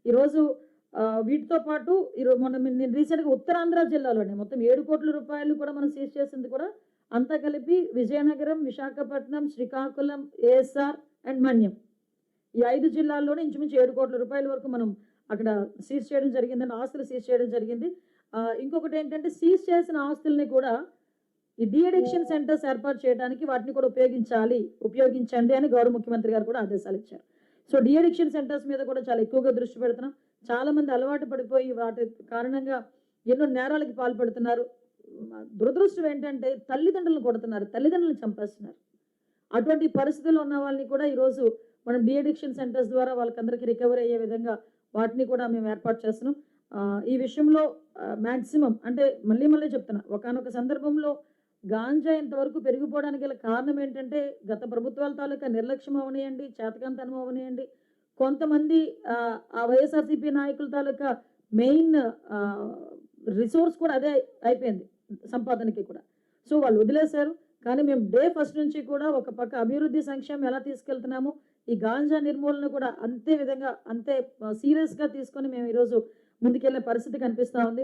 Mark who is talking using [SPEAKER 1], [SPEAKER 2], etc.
[SPEAKER 1] ఈరోజు వీటితో పాటు నేను రీసెంట్‌గా ఉత్తరాంధ్ర జిల్లాలోనే మొత్తం 7,00,00,000 కూడా మనం సీజ్ చేసింది కూడా అంతా కలిపి విజయనగరం, విశాఖపట్నం, శ్రీకాకుళం, ఏఎస్ఆర్ అండ్ మన్యం. ఈ 5 జిల్లాల్లోనే ఇంచుమించు 7,00,00,000 వరకు మనం అక్కడ సీజ్ చేయడం జరిగిందండి. ఆస్తులు సీజ్ చేయడం జరిగింది. ఇంకొకటేంటంటే సీజ్ చేసిన ఆస్తుల్ని కూడా ఈ డీ అడిక్షన్ సెంటర్స్ ఏర్పాటు చేయడానికి వాటిని కూడా ఉపయోగించండి అని గౌరవ ముఖ్యమంత్రి గారు కూడా ఆదేశాలిచ్చారు. సో డీ అడిక్షన్ సెంటర్స్ మీద కూడా చాలా ఎక్కువగా దృష్టి పెడుతున్నాం. చాలామంది అలవాటు పడిపోయి వాటి కారణంగా ఎన్నో నేరాలకి పాల్పడుతున్నారు. దురదృష్టం ఏంటంటే తల్లిదండ్రులను కొడుతున్నారు, తల్లిదండ్రులను చంపేస్తున్నారు. అటువంటి పరిస్థితుల్లో ఉన్న వాళ్ళని కూడా ఈరోజు మనం డీ అడిక్షన్ సెంటర్స్ ద్వారా వాళ్ళకందరికీ రికవరీ అయ్యే విధంగా వాటిని కూడా మేము ఏర్పాటు చేస్తున్నాం. ఈ విషయంలో మ్యాక్సిమం అంటే మళ్ళీ చెప్తున్నా, ఒకానొక సందర్భంలో గాంజా ఇంతవరకు పెరిగిపోవడానికి గల కారణం ఏంటంటే గత ప్రభుత్వాల తాలూకా నిర్లక్ష్యం అవనియండి, చేతకాంతనం అవనియండి, కొంతమంది ఆ వైఎస్ఆర్సీపీ నాయకుల తాలూకా మెయిన్ రిసోర్స్ కూడా అదే అయిపోయింది సంపాదనకి కూడా. సో వాళ్ళు వదిలేశారు. కానీ మేము డే ఫస్ట్ నుంచి కూడా ఒక పక్క అభివృద్ధి సంక్షేమం ఎలా తీసుకెళ్తున్నామో ఈ గాంజా నిర్మూలన కూడా అంతే విధంగా అంతే సీరియస్గా తీసుకొని మేము ఈరోజు ముందుకెళ్లే పరిస్థితి కనిపిస్తూ ఉంది.